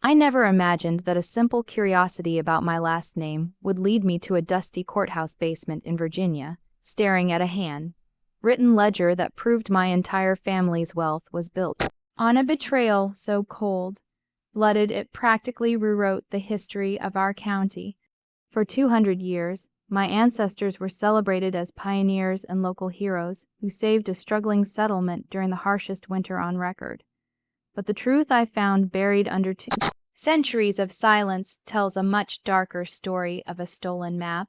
I never imagined that a simple curiosity about my last name would lead me to a dusty courthouse basement in Virginia, staring at a hand-written ledger that proved my entire family's wealth was built on a betrayal so cold-blooded it practically rewrote the history of our county. For 200 years, my ancestors were celebrated as pioneers and local heroes who saved a struggling settlement during the harshest winter on record. But the truth I found buried under 2 centuries of silence tells a much darker story of a stolen map,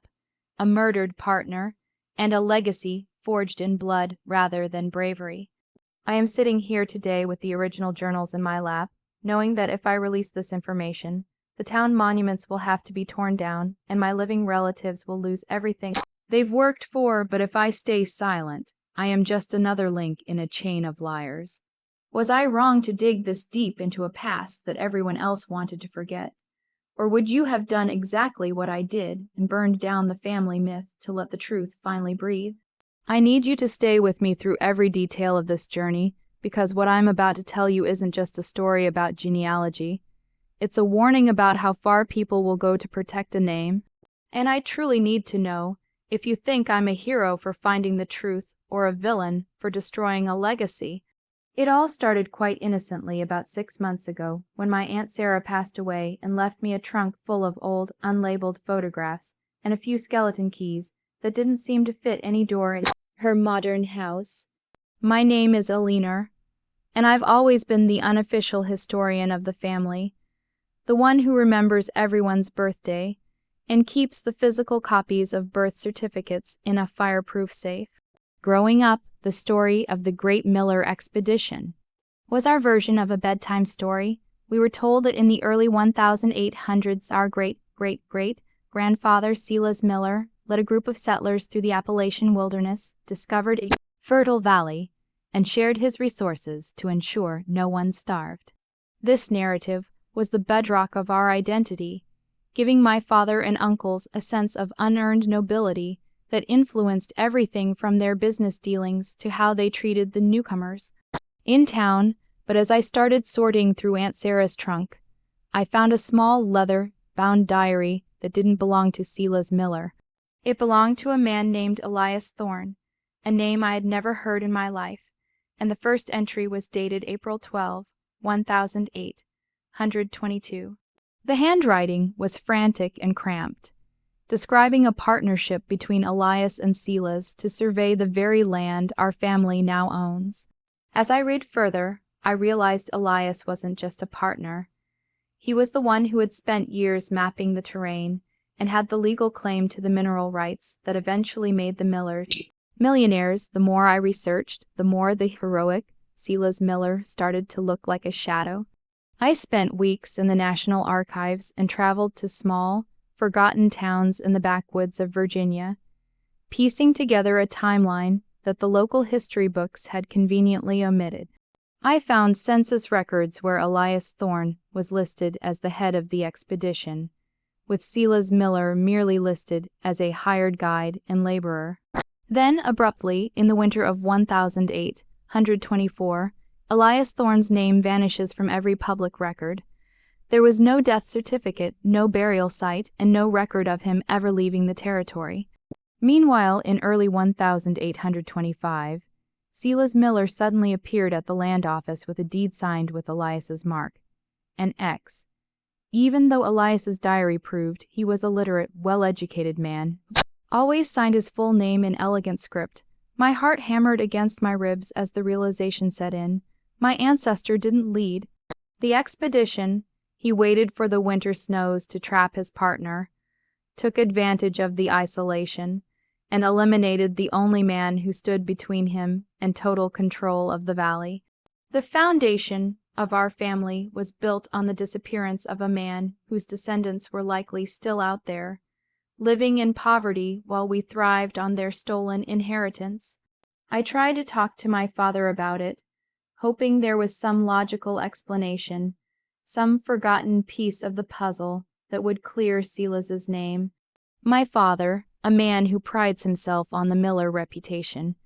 a murdered partner, and a legacy forged in blood rather than bravery. I am sitting here today with the original journals in my lap, knowing that if I release this information, the town monuments will have to be torn down and my living relatives will lose everything they've worked for. But if I stay silent, I am just another link in a chain of liars. Was I wrong to dig this deep into a past that everyone else wanted to forget? Or would you have done exactly what I did and burned down the family myth to let the truth finally breathe? I need you to stay with me through every detail of this journey, because what I'm about to tell you isn't just a story about genealogy. It's a warning about how far people will go to protect a name. And I truly need to know if you think I'm a hero for finding the truth or a villain for destroying a legacy. It all started quite innocently about 6 months ago when my Aunt Sarah passed away and left me a trunk full of old, unlabeled photographs and a few skeleton keys that didn't seem to fit any door in her modern house. My name is Eleanor, and I've always been the unofficial historian of the family, the one who remembers everyone's birthday and keeps the physical copies of birth certificates in a fireproof safe. Growing up, the story of the Great Miller Expedition was our version of a bedtime story. We were told that in the early 1800s, our great-great-great-grandfather Silas Miller led a group of settlers through the Appalachian wilderness, discovered a fertile valley, and shared his resources to ensure no one starved. This narrative was the bedrock of our identity, giving my father and uncles a sense of unearned nobility that influenced everything from their business dealings to how they treated the newcomers in town. But as I started sorting through Aunt Sarah's trunk, I found a small leather-bound diary that didn't belong to Silas Miller. It belonged to a man named Elias Thorne, a name I had never heard in my life, and the first entry was dated April 12, 1822. The handwriting was frantic and cramped, describing a partnership between Elias and Silas to survey the very land our family now owns. As I read further, I realized Elias wasn't just a partner. He was the one who had spent years mapping the terrain and had the legal claim to the mineral rights that eventually made the Millers millionaires. The more I researched, the more the heroic Silas Miller started to look like a shadow. I spent weeks in the National Archives and traveled to small, forgotten towns in the backwoods of Virginia, piecing together a timeline that the local history books had conveniently omitted. I found census records where Elias Thorne was listed as the head of the expedition, with Silas Miller merely listed as a hired guide and laborer. Then, abruptly, in the winter of 1824, Elias Thorne's name vanishes from every public record. There was no death certificate, no burial site, and no record of him ever leaving the territory. Meanwhile, in early 1825, Silas Miller suddenly appeared at the land office with a deed signed with Elias's mark, an X. Even though Elias's diary proved he was a literate, well-educated man, always signed his full name in elegant script, my heart hammered against my ribs as the realization set in. My ancestor didn't lead the expedition. He waited for the winter snows to trap his partner, took advantage of the isolation, and eliminated the only man who stood between him and total control of the valley. The foundation of our family was built on the disappearance of a man whose descendants were likely still out there, living in poverty while we thrived on their stolen inheritance. I tried to talk to my father about it, hoping there was some logical explanation, some forgotten piece of the puzzle that would clear Silas's name. My father, a man who prides himself on the Miller reputation,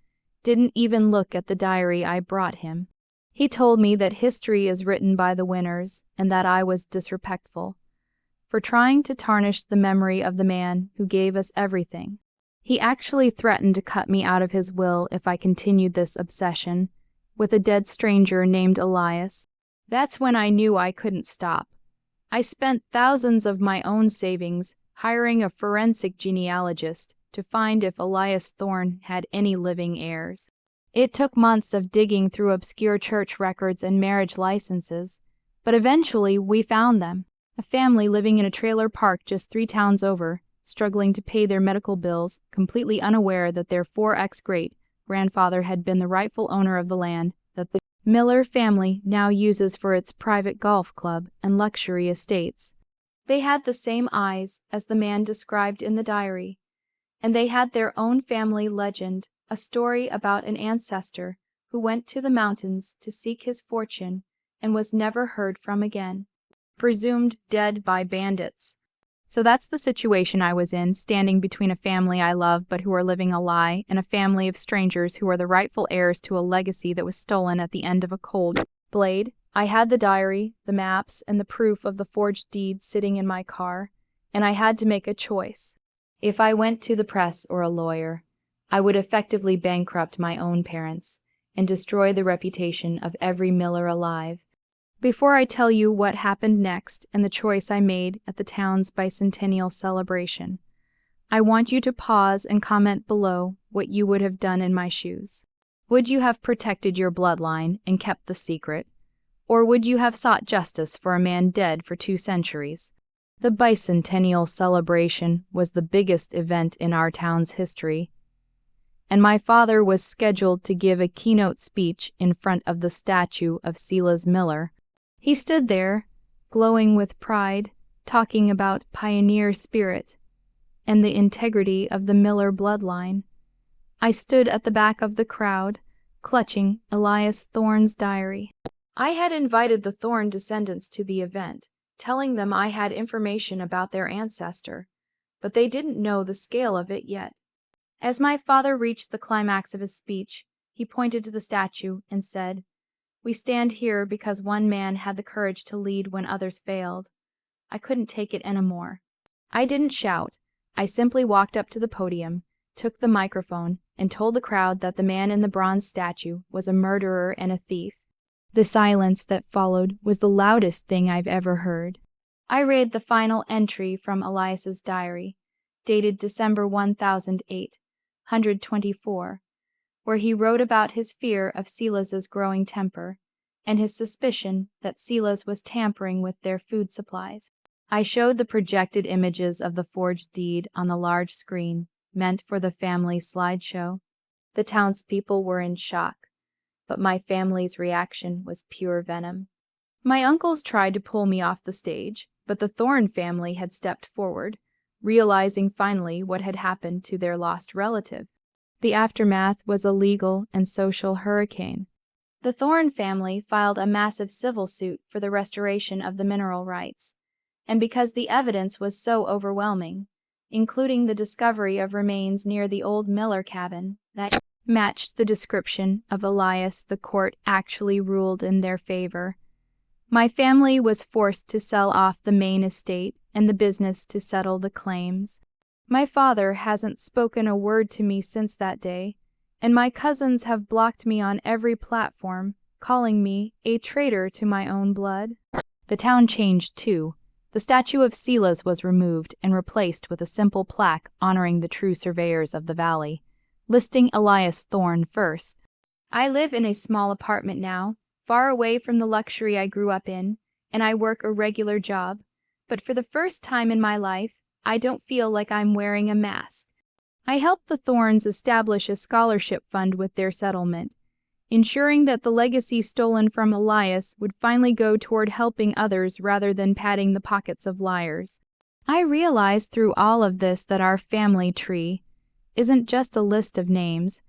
didn't even look at the diary I brought him. He told me that history is written by the winners and that I was disrespectful for trying to tarnish the memory of the man who gave us everything. He actually threatened to cut me out of his will if I continued this obsession with a dead stranger named Elias. That's when I knew I couldn't stop. I spent thousands of my own savings hiring a forensic genealogist to find if Elias Thorne had any living heirs. It took months of digging through obscure church records and marriage licenses, but eventually we found them. A family living in a trailer park just 3 towns over, struggling to pay their medical bills, completely unaware that their 4X great-grandfather had been the rightful owner of the land that the Miller family now uses for its private golf club and luxury estates. They had the same eyes as the man described in the diary, and they had their own family legend, a story about an ancestor who went to the mountains to seek his fortune and was never heard from again, presumed dead by bandits. So that's the situation I was in, standing between a family I love but who are living a lie and a family of strangers who are the rightful heirs to a legacy that was stolen at the end of a cold blade. I had the diary, the maps, and the proof of the forged deed sitting in my car, and I had to make a choice. If I went to the press or a lawyer, I would effectively bankrupt my own parents and destroy the reputation of every Miller alive. Before I tell you what happened next and the choice I made at the town's bicentennial celebration, I want you to pause and comment below what you would have done in my shoes. Would you have protected your bloodline and kept the secret? Or would you have sought justice for a man dead for 2 centuries? The bicentennial celebration was the biggest event in our town's history, and my father was scheduled to give a keynote speech in front of the statue of Silas Miller. He stood there, glowing with pride, talking about pioneer spirit and the integrity of the Miller bloodline. I stood at the back of the crowd, clutching Elias Thorne's diary. I had invited the Thorne descendants to the event, telling them I had information about their ancestor, but they didn't know the scale of it yet. As my father reached the climax of his speech, he pointed to the statue and said, "We stand here because one man had the courage to lead when others failed." I couldn't take it anymore. I didn't shout. I simply walked up to the podium, took the microphone, and told the crowd that the man in the bronze statue was a murderer and a thief. The silence that followed was the loudest thing I've ever heard. I read the final entry from Elias's diary, dated December 1824, where he wrote about his fear of Silas's growing temper and his suspicion that Silas was tampering with their food supplies. I showed the projected images of the forged deed on the large screen meant for the family slideshow. The townspeople were in shock, but my family's reaction was pure venom. My uncles tried to pull me off the stage, but the Thorne family had stepped forward, realizing finally what had happened to their lost relative. The aftermath was a legal and social hurricane. The Thorne family filed a massive civil suit for the restoration of the mineral rights, and because the evidence was so overwhelming, including the discovery of remains near the old Miller cabin that matched the description of Elias, the court actually ruled in their favor. My family was forced to sell off the main estate and the business to settle the claims. My father hasn't spoken a word to me since that day, and my cousins have blocked me on every platform, calling me a traitor to my own blood. The town changed too. The statue of Silas was removed and replaced with a simple plaque honoring the true surveyors of the valley, listing Elias Thorne first. I live in a small apartment now, far away from the luxury I grew up in, and I work a regular job, but for the first time in my life, I don't feel like I'm wearing a mask. I helped the Thornes establish a scholarship fund with their settlement, ensuring that the legacy stolen from Elias would finally go toward helping others rather than padding the pockets of liars. I realized through all of this that our family tree isn't just a list of names,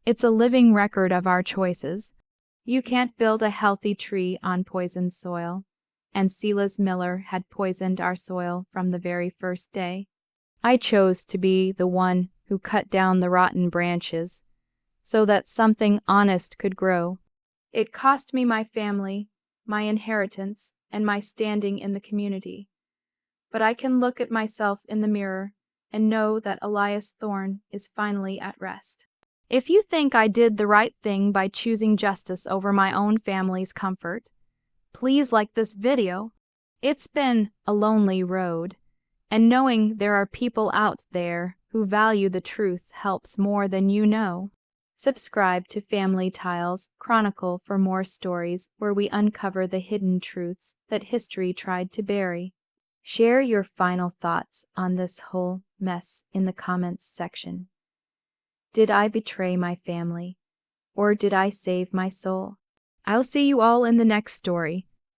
it's a living record of our choices. You can't build a healthy tree on poisoned soil, and Silas Miller had poisoned our soil from the very first day. I chose to be the one who cut down the rotten branches so that something honest could grow. It cost me my family, my inheritance, and my standing in the community. But I can look at myself in the mirror and know that Elias Thorne is finally at rest. If you think I did the right thing by choosing justice over my own family's comfort, please like this video. It's been a lonely road, and knowing there are people out there who value the truth helps more than you know. Subscribe to Family Tiles Chronicle for more stories where we uncover the hidden truths that history tried to bury. Share your final thoughts on this whole mess in the comments section. Did I betray my family, or did I save my soul? I'll see you all in the next story.